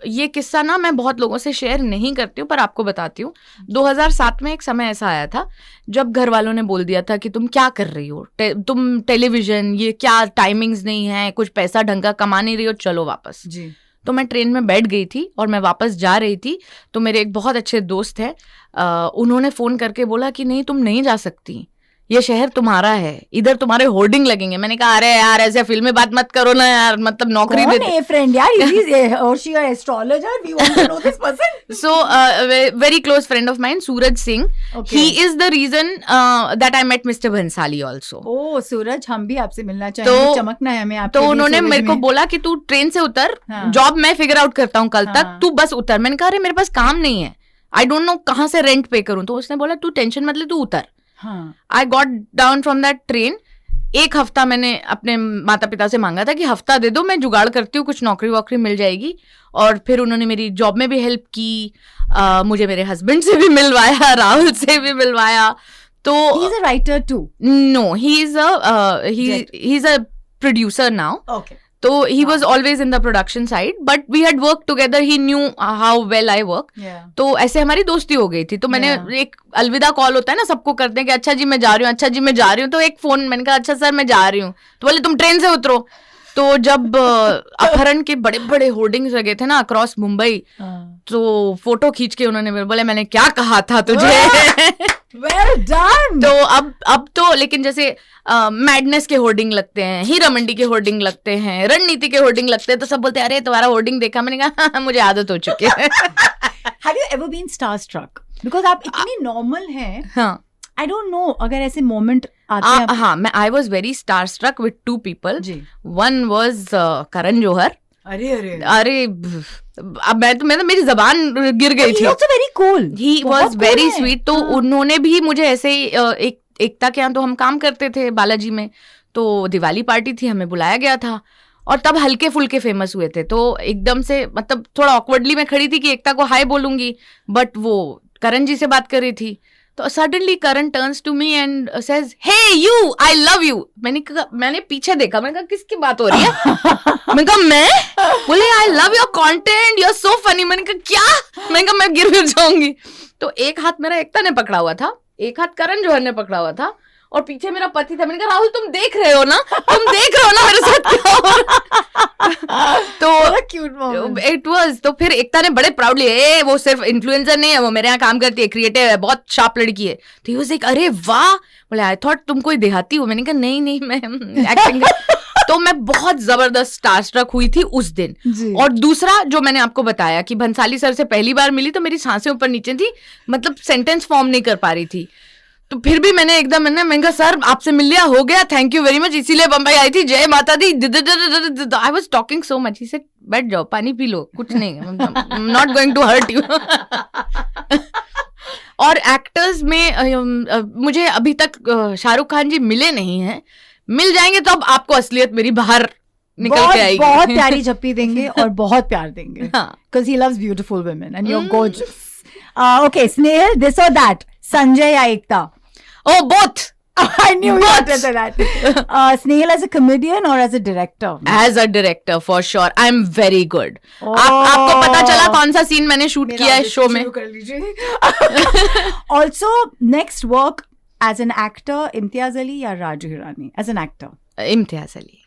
ये किस्सा ना मैं बहुत लोगों से शेयर नहीं करती हूँ, पर आपको बताती हूँ. 2007 में एक समय ऐसा आया था जब घर वालों ने बोल दिया था कि तुम क्या कर रही हो, तुम टेलीविजन, ये क्या टाइमिंग्स नहीं है, कुछ पैसा ढंग का कमा नहीं रही हो, चलो वापस जी. तो मैं ट्रेन में बैठ गई थी और मैं वापस जा रही थी, तो मेरे एक बहुत अच्छे दोस्त हैं, उन्होंने फोन करके बोला कि नहीं तुम नहीं जा सकती, ये शहर तुम्हारा है, इधर तुम्हारे होर्डिंग लगेंगे. मैंने कहा अरे यार ऐसे फिल्मी बात मत करो ना यार, मतलब नौकरी दे. कौन है फ्रेंड यार? और she a astrologer, we want to know this person. So very close friend of mine, Suraj Singh. He is the reason that I met mister Bhansali also. Oh Suraj, हम भी आपसे मिलना चाहेंगे, चमकना है हमें आपके. तो उन्होंने मेरे को बोला कि तू ट्रेन से उतर, जॉब मैं फिगर आउट करता हूँ कल तक, तू बस उतर. मैंने कहा अरे मेरे पास काम नहीं है, आई डोंट नो कहाँ से रेंट पे करूँ. तो उसने बोला तू टेंशन मत ले, तू उतर. I got down from that train. एक हफ्ता मैंने अपने माता पिता से मांगा था कि हफ्ता दे दो, मैं जुगाड़ करती हूँ, कुछ नौकरी वोकरी मिल जाएगी. और फिर उन्होंने मेरी जॉब में भी हेल्प की, मुझे मेरे हस्बैंड से भी मिलवाया, राहुल से भी मिलवाया. तो he is a writer too. No, he is a producer now. Okay. तो he was always in the production side, but we had worked together. He knew how well I work. तो ऐसे हमारी दोस्ती हो गई थी. तो मैंने एक अलविदा कॉल होता है ना, सबको करते हैं कि अच्छा जी मैं जा रही हूँ, अच्छा जी मैं जा रही हूँ. तो एक फोन, मैंने कहा अच्छा सर मैं जा रही हूँ. तो बोले तुम ट्रेन से उतरो. तो जब अपहरण के बड़े बड़े होर्डिंग्स लगे थे ना अक्रॉस मुंबई, तो फोटो खींच के उन्होंने बोले मैंने क्या कहा था तुझे. Well done. तो अब तो लेकिन जैसे मैडनेस के होर्डिंग लगते हैं, हीरा मंडी के होर्डिंग लगते हैं, रणनीति के होर्डिंग लगते हैं, तो सब बोलते हैं अरे तुम्हारा होर्डिंग देखा. मैंने कहा मुझे आदत हो चुकी है. Have you ever been starstruck? Because आप इतनी नॉर्मल हैं. हाँ. I don't know अगर ऐसे मोमेंट आते हैं. हाँ, मैं I was very starstruck with two people. Ji. One was Karan Johar. अरे अब मैं तो मेरी जबान गिर गई थी. Very cool. He was very sweet. तो उन्होंने भी मुझे ऐसे एकता के यहाँ तो हम काम करते थे बालाजी में, तो दिवाली पार्टी थी, हमें बुलाया गया था और तब हल्के फुल्के फेमस हुए थे. तो एकदम से मतलब थोड़ा ऑकवर्डली मैं खड़ी थी कि एकता को हाय बोलूंगी, बट वो करण जी से बात कर रही थी. तो suddenly Karan turns to me and says hey you, I love you. मैंने पीछे देखा, मैंने कहा किसकी बात हो रही है. मैंने कहा मैं, बोले I love your content, you are so funny. मैंने कहा क्या? मैंने कहा मैं गिर जाऊंगी. तो एक हाथ मेरा एकता ने पकड़ा हुआ था, एक हाथ करण जौहर ने पकड़ा हुआ था, और पीछे मेरा पति था। मैंने कहा राहुल तुम देख रहे हो ना, तुम देख रहे हो ना मेरे साथ क्या हो रहा है? तो क्यूट मोमेंट इट वाज। तो फिर एकता ने बड़े प्राउडली, ए वो सिर्फ इन्फ्लुएंसर नहीं है, वो मेरे यहाँ काम करती है, क्रिएटिव है, बहुत शार्प लड़की है। तो ही एक अरे वाह, बोले आई थॉट तुम कोई देहाती हो। मैंने कहा नहीं मैं एक्टिंग तो मैं बहुत जबरदस्त स्टारस्ट्रक हुई थी उस दिन। और दूसरा जो मैंने आपको बताया कि भंसाली सर से पहली बार मिली तो मेरी सांसें ऊपर नीचे थी, मतलब सेंटेंस फॉर्म नहीं कर पा रही थी। तो फिर भी मैंने एकदम मैंने कहा सर आपसे मिल लिया, हो गया, थैंक यू वेरी मच, इसीलिए बम्बई आई थी, जय माता दी। I was talking so much. He said बैठ जाओ, पानी पी लो, कुछ नहीं, not going to hurt you. और एक्टर्स में मुझे अभी तक शाहरुख खान जी मिले नहीं हैं, मिल जाएंगे तो अब आपको असलियत मेरी बाहर निकल के आएगी। बहुत प्यारी झप्पी देंगे और बहुत प्यार देंगे, because he loves beautiful women and you're gorgeous. Okay, Snehal, this or that, Sanjay या एकता? Oh, both. I knew you would say that. Snehal as a comedian or as a director? As a director, for sure. I'm very good. आपको पता चला कौन सा scene मैंने shoot किया है show में? Also, next work as an actor, Imtiaz Ali या Raju Hirani? As an actor, Imtiaz Ali.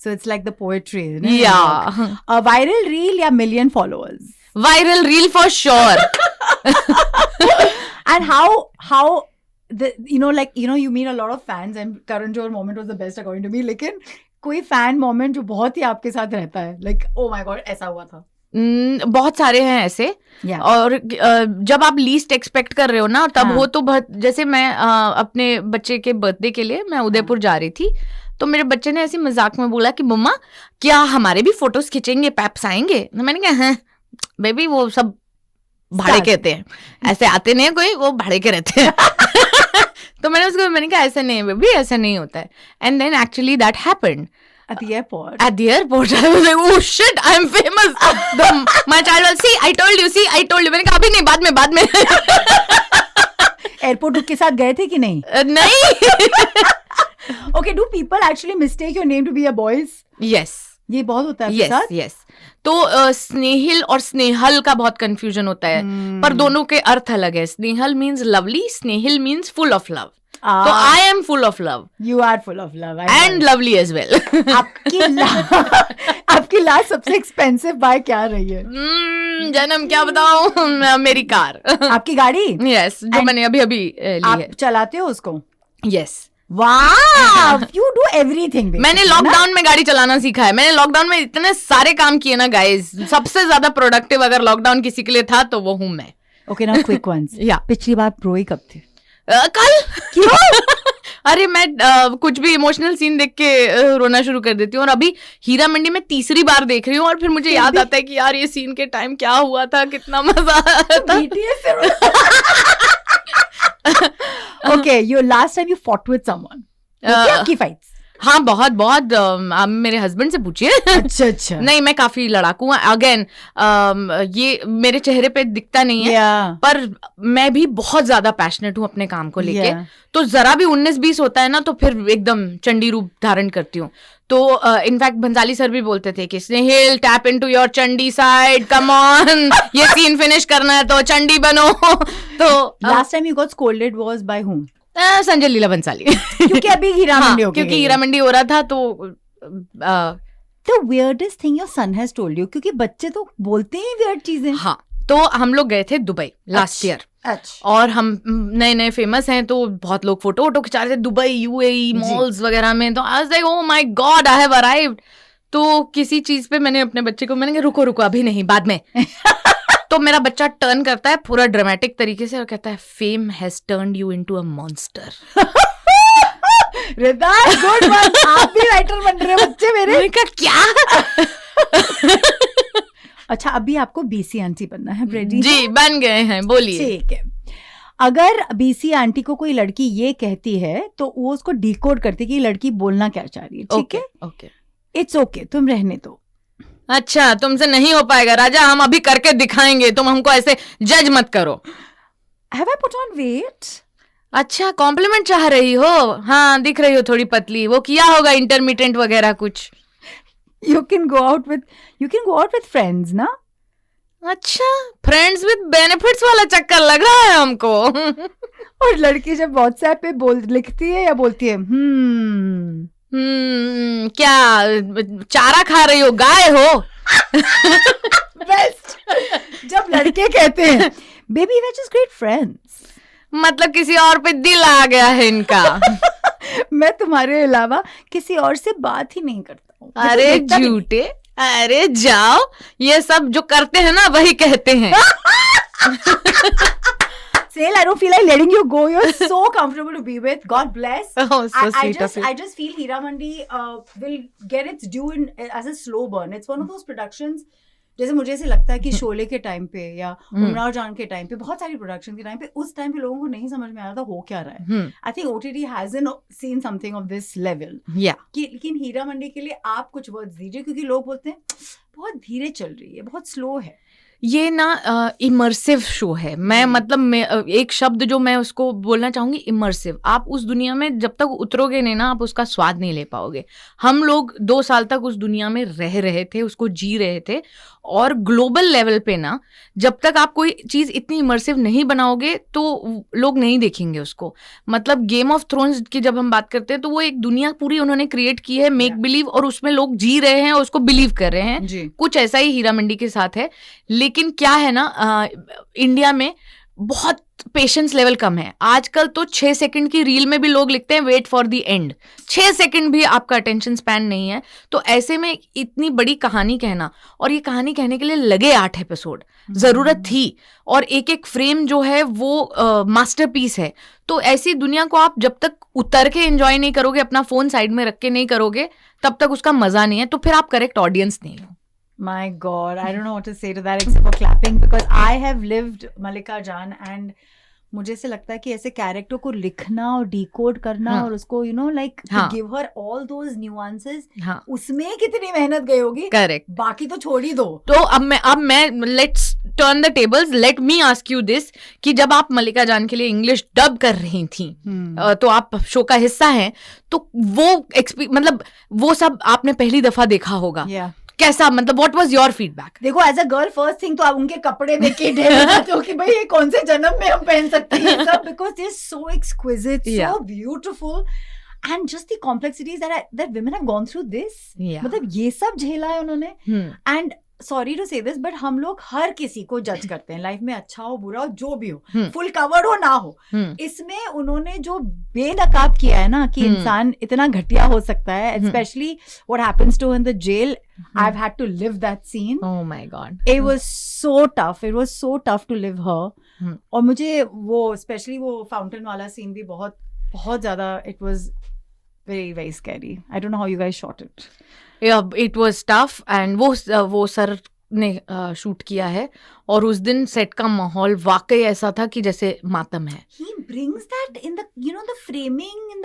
So it's like the poetry, isn't it? Yeah. A viral reel या million followers? Viral reel for sure. And how the you meet a lot of fans and Karan Johar moment was the best according to me. लेकिन कोई fan moment जो बहुत ही आपके साथ रहता है, like oh my god ऐसा हुआ था? बहुत सारे हैं ऐसे. और जब आप लीस्ट एक्सपेक्ट कर रहे हो ना तब हो तो जैसे मैं अपने बच्चे के बर्थडे के लिए मैं उदयपुर जा रही थी, तो मेरे बच्चे ने ऐसी मजाक में बोला कि मम्मा क्या हमारे भी फोटोज खींचेंगे, पैप्स आएंगे? मैंने कहा हाँ बेबी वो सब भाड़े कहते हैं, ऐसे आते नहीं है कोई, वो भाड़े के रहते हैं. तो मैंने कहा ऐसा नहीं है बेबी, ऐसा नहीं होता है. And then actually that happened. At the airport, I was like, oh shit, I'm famous. My child was, see, I told you. मैंने कहा अभी नहीं, बाद में. एयरपोर्ट के साथ गए थे कि नहीं? नहीं. Okay, do people actually mistake your name to be a boy's? Yes. ये बहुत होता है आपके साथ? Yes. तो स्नेहिल और स्नेहल का बहुत कंफ्यूजन होता है, पर दोनों के अर्थ अलग है. Snehal means lovely, Snehil means full of love. तो I am full of love. You are full of love and lovely as well. आपकी लास्ट सबसे एक्सपेंसिव बाय क्या रही है? जन्म क्या बताऊं, मेरी कार. आपकी गाड़ी? यस, जो मैंने अभी ली है. आप चलाते हो उसको? यस. वाह, यू डू एवरीथिंग. मैंने लॉकडाउन में गाड़ी चलाना सीखा है. मैंने लॉकडाउन में इतने सारे काम किए ना गाइस. सबसे ज्यादा प्रोडक्टिव अगर लॉकडाउन किसी के लिए था तो वो हूं मैं. Okay, now quick ones. पिछली बार रोई कब थी? कल. क्यों? अरे मैं कुछ भी इमोशनल सीन देख के रोना शुरू कर देती हूँ. और अभी हीरा मंडी में तीसरी बार देख रही हूँ और फिर मुझे याद आता है कि यार ये सीन के टाइम क्या हुआ था, कितना मजा आया था. Okay, your last time you fought with someone. आपकी fights? हाँ बहुत. आप मेरे हस्बैंड से पूछिए. अच्छा. नहीं, मैं काफी लड़ाकू हूँ. अगेन ये मेरे चेहरे पे दिखता नहीं है, पर मैं भी बहुत ज्यादा पैशनेट हूँ अपने काम को लेके. तो जरा भी 19-20 होता है ना तो फिर एकदम चंडी रूप धारण करती हूँ. तो इनफैक्ट भंसाली सर भी बोलते थे कि Snehil tap into your Chandi side, come on, ये सीन फिनिश करना है तो चंडी बनो. तो last time you got scolded was by whom? Sanjay Leela Bhansali. क्योंकि अभी हीरा मंडी हो गया. क्योंकि हीरा मंडी हो रहा था तो The weirdest thing your son has told you, क्योंकि बच्चे तो बोलते हैं weird चीजें. हाँ, तो हम लोग गए थे दुबई लास्ट ईयर. और हम नए फेमस हैं तो बहुत लोग फोटो खिंचा रहे थे दुबई, UAE मॉल्स वगैरह में. तो आई was like oh my God, I have arrived. तो किसी चीज पे मैंने अपने बच्चे को मैंने कहा रुको अभी नहीं, बाद में. तो मेरा बच्चा टर्न करता है पूरा ड्रामेटिक तरीके से और कहता है fame has turned you into a monster. Rida, good one. आप भी राइटर बन रहे हो बच्चे मेरे. मैंने कहा क्या? अच्छा, अभी आपको BC आंटी बनना है. रेडी? जी, बन गए हैं. बोलिए. ठीक है. अगर BC आंटी को कोई लड़की ये कहती है तो वो उसको डिकोड करती है कि लड़की बोलना क्या चाह रही है. ठीक है? ओके. इट्स ओके, तुम रहने दो. अच्छा, तुमसे नहीं हो पाएगा राजा, हम अभी करके दिखाएंगे, तुम हमको ऐसे जज मत करो. Have I put on weight? अच्छा, कॉम्प्लीमेंट चाह रही हो? हाँ, दिख रही हो थोड़ी पतली. वो किया होगा इंटरमीडिएट वगैरह कुछ. You can go out with friends, ना? अच्छा, फ्रेंड्स विद बेनिफिट्स वाला चक्कर लग रहा है हमको. और लड़की जब व्हाट्सएप पे लिखती है या बोलती है क्या चारा खा रही हो, गाय हो? बेस्ट जब लड़के कहते हैं baby we just great friends, मतलब किसी और पे दिल आ गया है इनका। मैं तुम्हारे अलावा किसी और से बात ही नहीं करता हूँ। अरे झूठे, अरे जाओ, ये सब जो करते हैं ना वही कहते हैं। Sale, I don't feel like letting you go. You're so comfortable to be with. God bless. Oh, so sweet of you. I just feel Hira Mandi will get its due as a slow burn. It's one of those productions. जैसे मुझे ऐसे लगता है कि शोले के time पे या उमराव जान के टाइम पे, बहुत सारी प्रोडक्शन के टाइम पे, उस टाइम पे लोगों को नहीं समझ में आ रहा था हो क्या रहा है. I think OTT hasn't seen something of this level. लेकिन हीरा मंडी के लिए आप कुछ वर्ड्स दीजिए, क्योंकि लोग बोलते हैं बहुत धीरे चल रही है, बहुत स्लो है. ये ना इमर्सिव शो है. मैं मतलब एक शब्द जो मैं उसको बोलना चाहूंगी, इमर्सिव. आप उस दुनिया में जब तक उतरोगे नहीं ना, आप उसका स्वाद नहीं ले पाओगे. हम लोग 2 साल तक उस दुनिया में रह रहे थे, उसको जी रहे थे. और ग्लोबल लेवल पे ना, जब तक आप कोई चीज इतनी इमर्सिव नहीं बनाओगे तो लोग नहीं देखेंगे उसको. मतलब गेम ऑफ थ्रोन्स की जब हम बात करते हैं तो वो एक दुनिया पूरी उन्होंने क्रिएट की है, मेक बिलीव, और उसमें लोग जी रहे हैं और उसको बिलीव कर रहे हैं. कुछ ऐसा ही हीरा मंडी के साथ है. लेकिन क्या है ना, इंडिया में बहुत पेशेंस लेवल कम है. आजकल तो 6 सेकंड की रील में भी लोग लिखते हैं wait for the end. 6 second भी आपका अटेंशन स्पैन नहीं है. तो ऐसे में इतनी बड़ी कहानी कहना, और ये कहानी कहने के लिए लगे 8 एपिसोड, जरूरत थी. और एक एक फ्रेम जो है वो मास्टरपीस है. तो ऐसी दुनिया को आप जब तक उतर के एंजॉय नहीं करोगे, अपना फोन साइड में रख के नहीं करोगे, तब तक उसका मजा नहीं है. तो फिर आप करेक्ट ऑडियंस नहीं हो. My God, I don't know what to say to that except for clapping, because I have lived Malika Jaan and मुझे ऐसे लगता है कि ऐसे कैरेक्टर को लिखना और डिकोड करना और उसको like give her all those nuances, उसमें कितनी मेहनत गई होगी. करेक्ट. बाकी तो छोड़ ही दो. तो अब मैं let's turn the tables. Let me ask you this, कि जब आप मलिका जान के लिए इंग्लिश डब कर रही थी, तो आप शो का हिस्सा हैं, तो वो मतलब वो सब आपने पहली दफा देखा होगा. कैसा, मतलब व्हाट वाज योर फीडबैक? देखो, as a girl first thing तो आप उनके कपड़े देख के ढेर जाते हो कि भाई ये कौन से जन्म में हम पहन सकते हैं सब, because they are so exquisite, so beautiful, and just the complexities that women have gone through this. मतलब ये सब झेला है उन्होंने. And sorry to say this, but हम लोग हर किसी को जज करते हैं लाइफ में, अच्छा हो बुरा हो जो भी हो, फुल कवर्ड हो ना हो. इसमें उन्होंने जो बेनकाब किया है ना कि इंसान इतना घटिया हो सकता है, specially what happens to in the jail. I've had to live that scene. Oh my God. It was so tough. It was so tough to live her. और मुझे वो स्पेशली वो फाउंटेन वाला सीन भी बहुत बहुत ज्यादा, it was very very scary. I don't know how you guys shot it. Yeah, it was tough. And वो सर ने शूट किया है, और उस दिन सेट का माहौल वाकई ऐसा था कि जैसे मातम है. He brings that in the the framing, in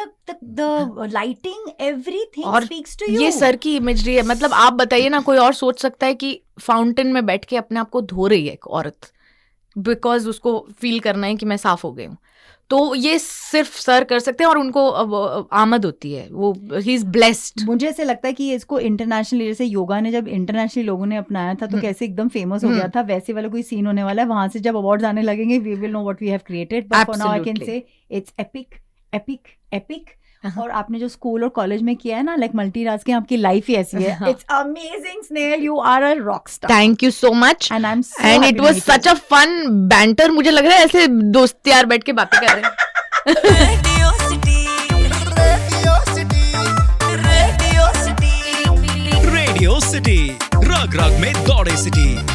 the lighting, everything speaks to you. ये सर की इमेजरी है. मतलब आप बताइए ना, कोई और सोच सकता है कि फाउंटेन में बैठ के अपने आप को धो रही है एक औरत, बिकॉज उसको फील करना है कि मैं साफ हो गई हूँ. तो ये सिर्फ सर कर सकते हैं, और उनको आमद होती है, वो ही इज ब्लेस्ड. मुझे ऐसे लगता है कि इसको इंटरनेशनली, जैसे योगा ने जब इंटरनेशनली लोगों ने अपनाया था तो कैसे एकदम फेमस हो गया था, वैसे वाला कोई सीन होने वाला है. वहां से जब अवार्ड्स आने लगेंगे, we will know what we have created. But for now I can say it's epic epic epic. और आपने जो स्कूल और कॉलेज में किया है ना, लाइक मल्टीटास्किंग, आपकी लाइफ ही ऐसी है. It's amazing Snehal, you are a rock star. Thank you so much. And I am so and it was such a fun banter. मुझे लग रहा है ऐसे दोस्त यार बैठ के बातें कर रहे हैं. Radio city, radio city, radio city, radio city, रग रग में दौड़े सिटी.